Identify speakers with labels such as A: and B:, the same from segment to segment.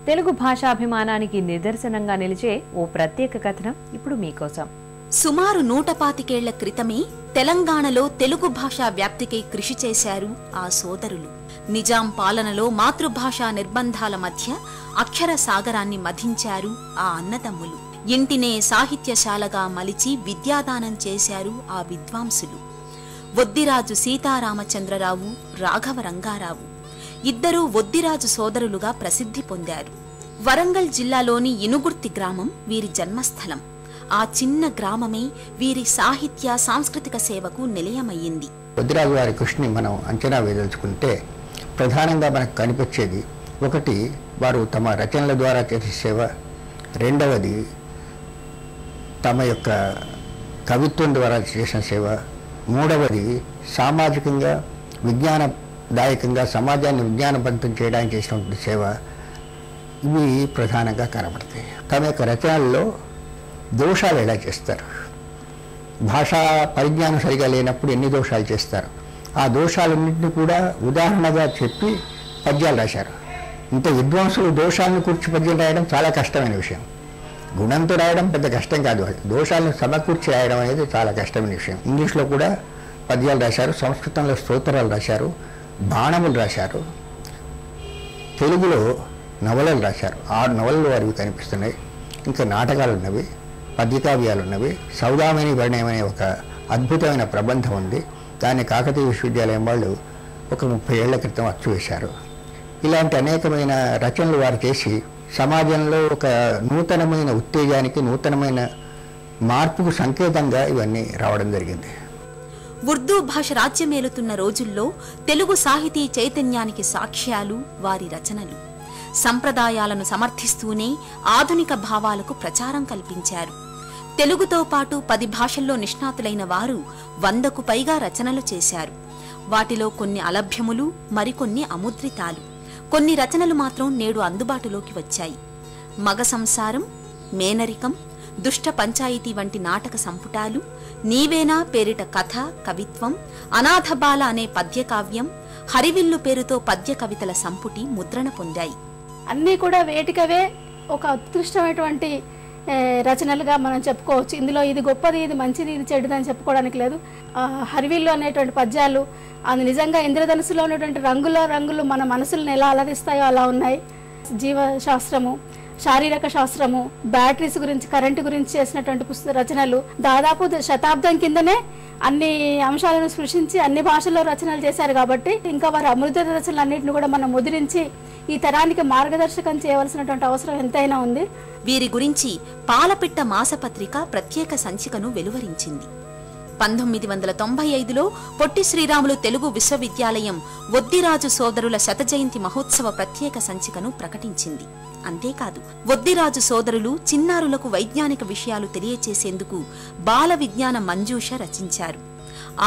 A: తెలుగు భాషాభిమానానికి నిదర్శనంగా నిలిచే ఓ ప్రత్యేక కథనం ఇప్పుడు మీకోసం.
B: సుమారు 125 క్రితమే తెలంగాణలో తెలుగు భాషా వ్యాప్తికై కృషి చేశారు ఆ సోదరులు. నిజాం పాలనలో మాతృభాషా నిర్బంధాల మధ్య అక్షర సాగరాన్ని మధించారు ఆ అన్నదమ్ములు. ఇంటినే సాహిత్యశాలగా మలిచి విద్యాదానం చేశారు ఆ విద్వాంసులు. వొద్దిరాజు సీతారామచంద్రరావు, రాఘవ రంగారావు ఇద్దరూ వొద్దిరాజు సోదరులుగా ప్రసిద్ధి పొందారు. వరంగల్ జిల్లాలోని ఇనుగుర్తి గ్రామం వీరి జన్మస్థలం. ఆ చిన్న గ్రామమే వీరి సాహిత్య సాంస్కృతిక సేవకు నిలయమయ్యింది.
C: వొద్దిరాజు వారి కృషిని మనం అంచనా వేదలుచుకుంటే ప్రధానంగా మనకు కనిపించేది ఒకటి, వారు తమ రచనల ద్వారా చేసే సేవ. రెండవది, తమ యొక్క కవిత్వం ద్వారా చేసిన సేవ. మూడవది, సామాజికంగా విజ్ఞానదాయకంగా సమాజాన్ని విజ్ఞానవంతం చేయడానికి చేసినటువంటి సేవ. ఇవి ప్రధానంగా కనబడతాయి. తమ యొక్క రచనల్లో దోషాలు ఎలా చేస్తారు, భాషా పరిజ్ఞానం సరిగా లేనప్పుడు ఎన్ని దోషాలు చేస్తారు, ఆ దోషాలన్నింటినీ కూడా ఉదాహరణగా చెప్పి పద్యాలు రాశారు. ఇంత విద్వాంసులు దోషాలను కూర్చి పద్యాలు రాయడం చాలా కష్టమైన విషయం. గుణంతో రాయడం పెద్ద కష్టం కాదు, దోషాలను సమకూర్చి రాయడం అనేది చాలా కష్టమైన విషయం. ఇంగ్లీష్లో కూడా పద్యాలు రాశారు, సంస్కృతంలో స్తోత్రాలు రాశారు, బాణములు రాశారు, తెలుగులో నవలలు రాశారు. 6 నవలలు వారికి కనిపిస్తున్నాయి. ఇంకా నాటకాలు ఉన్నవి, పద్యకావ్యాలు ఉన్నవి. సౌదామిని పరిణయం అనే ఒక అద్భుతమైన ప్రబంధం ఉంది. దాన్ని కాకతీయ విశ్వవిద్యాలయం వాళ్ళు ఒక 30 ఏళ్ల క్రితం అచ్చు వేశారు. ఇలాంటి అనేకమైన రచనలు వారు చేసి సమాజంలో ఒక నూతనమైన ఉత్తేజానికి, నూతనమైన మార్పుకు సంకేతంగా ఇవన్నీ రావడం జరిగింది.
B: ఉర్దూ భాష రాజ్యమేలుతున్న రోజుల్లో తెలుగు సాహితీ చైతన్యానికి సాక్ష్యాలు వారి రచనలు. సంప్రదాయాలను సమర్థిస్తూనే ఆధునిక భావాలకు ప్రచారం కల్పించారు. తెలుగుతో పాటు 10 భాషల్లో నిష్ణాతులైన వారు 100కు పైగా రచనలు చేశారు. వాటిలో కొన్ని అలభ్యములు, మరికొన్ని అముద్రితాలు. కొన్ని రచనలు మాత్రం నేడు అందుబాటులోకి వచ్చాయి. మగ సంసారం, మేనరికం, దుష్ట పంచాయితీ వంటి నాటక సంపుటాలు, నీవేనా పేరిట కథ, కవిత్వం, అనాథబాల అనే పద్యకావ్యం, హరివిల్లు పేరుతో పద్య కవితల సంపుటి ముద్రణ పొందాయి.
D: అన్నీ కూడా వేటికవే ఒక ఉత్కృష్టమైనటువంటి రచనలుగా మనం చెప్పుకోవచ్చు. ఇందులో ఇది గొప్పది, ఇది మంచిది, ఇది చెడుదని చెప్పుకోవడానికి లేదు. హరివిల్లు అనేటువంటి పద్యాలు అది నిజంగా ఇంద్రధనుసులో ఉన్నటువంటి రంగులు మన మనసులను ఎలా అలరిస్తాయో అలా ఉన్నాయి. జీవశాస్త్రము, శారీరక శాస్త్రము, బ్యాటరీస్ గురించి, కరెంటు గురించి చేసినటువంటి రచనలు దాదాపు శతాబ్దం కిందనే అన్ని అంశాలను స్పృశించి అన్ని భాషల్లో రచనలు చేశారు. కాబట్టి ఇంకా వారి అమృత రచనలు అన్నింటిని కూడా మనం ముద్రించి ఈ తరానికి మార్గదర్శకం చేయవలసినటువంటి అవసరం ఎంతైనా ఉంది.
B: వీరి గురించి పాలపిట్ట మాసపత్రిక ప్రత్యేక సంచికను వెలువరించింది. 1995లో పొట్టి శ్రీరాములు తెలుగు విశ్వవిద్యాలయం వొద్దిరాజు సోదరుల శతజయంతి మహోత్సవ ప్రత్యేక సంచికను ప్రకటించింది. అంతేకాదు, వొద్దిరాజు సోదరులు చిన్నారులకు వైజ్ఞానిక విషయాలు తెలియచేసేందుకు బాల విజ్ఞాన మంజూష రచించారు.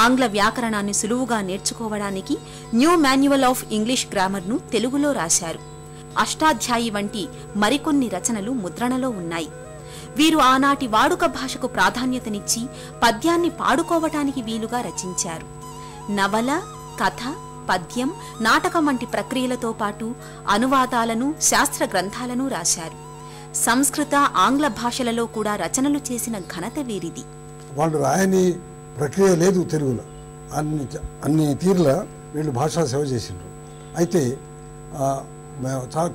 B: ఆంగ్ల వ్యాకరణాన్ని సులువుగా నేర్చుకోవడానికి న్యూ మాన్యువల్ ఆఫ్ ఇంగ్లీష్ గ్రామర్ను తెలుగులో రాశారు. అష్టాధ్యాయి వంటి మరికొన్ని రచనలు ముద్రణలో ఉన్నాయి. వీరు ఆనాటి వాడుక భాషకు ప్రాధాన్యతనిచ్చి పద్యాన్ని పాడుకోవటానికి వీలుగా రచించారు. నవల, కథ, పద్యం, నాటకం వంటి ప్రక్రియలతో పాటు అనువాదాలను, శాస్త్ర గ్రంథాలను రాశారు. సంస్కృత, ఆంగ్ల భాషలలో కూడా రచనలు చేసిన ఘనత వీరిది.
E: వాళ్ళు రాయని ప్రక్రియ లేదు తెలుగులో. అన్ని తీరుల వీళ్ళు భాషా సేవ చేసిండ్రు. అయితే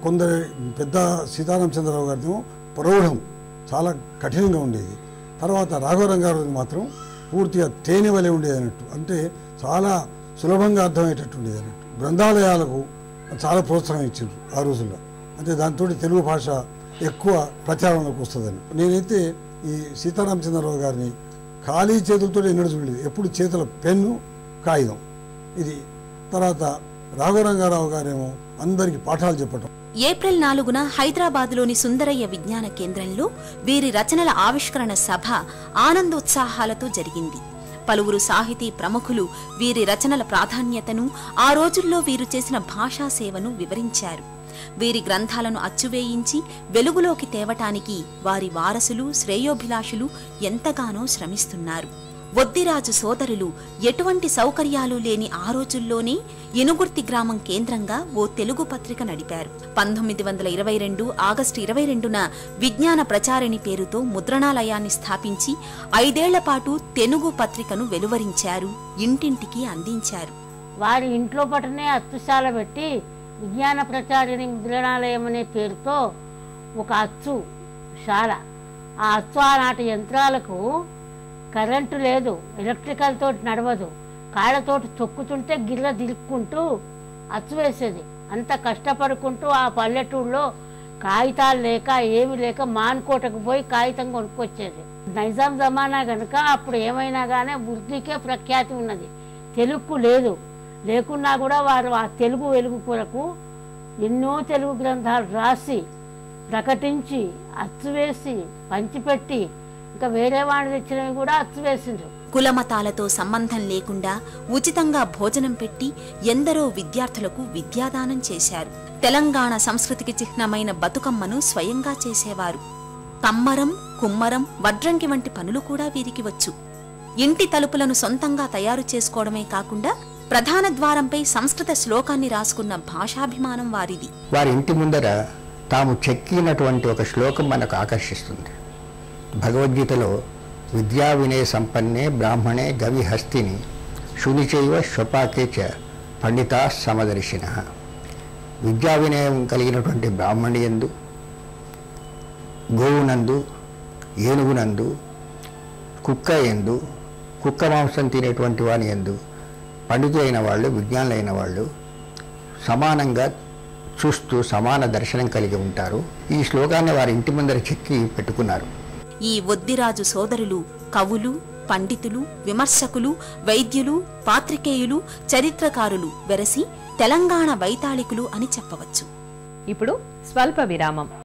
E: కొందరు పెద్ద సీతారామచంద్రరావు గారితో ప్రౌఢం చాలా కఠినంగా ఉండేది. తర్వాత రాఘవరంగారావు మాత్రం పూర్తిగా తేనె వలె ఉండేది అన్నట్టు, అంటే చాలా సులభంగా అర్థమయ్యేటట్టు ఉండేది అన్నట్టు. గ్రంథాలయాలకు చాలా ప్రోత్సాహం ఇచ్చారు ఆ రోజుల్లో. అంటే దాంతో తెలుగు భాష ఎక్కువ ప్రచారంలోకి వస్తుందని. నేనైతే ఈ సీతారామచంద్రరావు గారిని ఖాళీ చేతులతో ఎన్నడూ చూడలేదు. ఎప్పుడు చేతుల పెన్ను, కాగితం ఇది. తర్వాత రాఘవరంగారావు గారేమో అందరికీ పాఠాలు చెప్పటం.
B: ఏప్రిల్ 4న హైదరాబాద్లోని సుందరయ్య విజ్ఞాన కేంద్రంలో వీరి రచనల ఆవిష్కరణ సభ ఆనందోత్సాహాలతో జరిగింది. పలువురు సాహితీ ప్రముఖులు వీరి రచనల ప్రాధాన్యతను, ఆ రోజుల్లో వీరు చేసిన భాషా సేవను వివరించారు. వీరి గ్రంథాలను అచ్చువేయించి వెలుగులోకి తేవటానికి వారి వారసులు, శ్రేయోభిలాషులు ఎంతగానో శ్రమిస్తున్నారు. వొద్దిరాజు సోదరులు ఎటువంటి సౌకర్యాలు లేని ఆ రోజుల్లోనే ఎనుగుర్తి గ్రామం కేంద్రంగా ఓ తెలుగు పత్రిక నడిపారు. 1922 ఆగస్టు 22న విజ్ఞాన ప్రచారిణి పేరుతో ముద్రణాలయాన్ని స్థాపించి 5 ఏళ్ల పాటు తెలుగు పత్రికను వెలువరించారు, ఇంటింటికి అందించారు.
F: వారి ఇంట్లో పట్టునే అచ్చుశాల పెట్టి విజ్ఞాన ప్రచారిణి ముద్రణాలయం అనే పేరుతో ఒక అచ్చుశాల. ఆ అచ్చు ఆనాటి యంత్రాలకు కరెంటు లేదు, ఎలక్ట్రికల్ తోటి నడవదు, కాళ్ళతోటి తొక్కుతుంటే గిర్ర దిరుక్కుంటూ అచ్చు వేసేది. అంత కష్టపడుకుంటూ ఆ పల్లెటూరులో కాగితాలు లేక ఏమి లేక మాన్కోటకు పోయి కాగితం కొనుక్కొచ్చేది. నైజాం జమానా కనుక అప్పుడు ఏమైనా కానీ ఉర్దూకే ప్రఖ్యాతి ఉన్నది, తెలుగుకు లేదు. లేకున్నా కూడా వారు ఆ తెలుగు వెలుగు కొరకు ఎన్నో తెలుగు గ్రంథాలు రాసి ప్రకటించి అచ్చు వేసి పంచిపెట్టి ఇంకా వేరే వాళ్ళు తెచ్చినవి కూడా అచ్చు వేసిండ్రు.
B: కులమతాలతో సంబంధం లేకుండా ఉచితంగా భోజనం పెట్టి ఎందరో విద్యార్థులకు విద్యాదానం చేశారు. తెలంగాణ సంస్కృతికి చిహ్నమైన బతుకమ్మను స్వయంగా చేసేవారు. కమ్మరం, కుమ్మరం, వడ్రంగి వంటి పనులు కూడా వీరికి వచ్చు. ఇంటి తలుపులను సొంతంగా తయారు చేసుకోవడమే కాకుండా ప్రధాన ద్వారంపై సంస్కృత శ్లోకాన్ని రాసుకున్న భాషాభిమానం వారిది.
C: వారి ఇంటి ముందర తాము చెక్కినటువంటి ఒక శ్లోకం మనకు ఆకర్షిస్తుంది. భగవద్గీతలో విద్యా వినయ సంపన్నే బ్రాహ్మణే గవి హస్తిని శునిచైవ శ్వపాకే చ పండితా సమదర్శిన. విద్యా వినయం కలిగినటువంటి బ్రాహ్మణి యందు, గోవునందు, ఏనుగునందు, కుక్క యందు, కుక్క మాంసం తినేటువంటి వాని యందు పండితులైన వాళ్ళు, విజ్ఞానులైన వాళ్ళు సమానంగా చూస్తూ సమాన దర్శనం కలిగి ఉంటారు. ఈ శ్లోకాన్ని వారి ఇంటి ముందర చెక్కి పెట్టుకున్నారు.
B: ఈ వొద్దిరాజు సోదరులు కవులు, పండితులు, విమర్శకులు, వైద్యులు, పాత్రికేయులు, చరిత్రకారులు వెరసి తెలంగాణ వైతాళికులు అని చెప్పవచ్చు.
A: ఇప్పుడు స్వల్ప విరామం.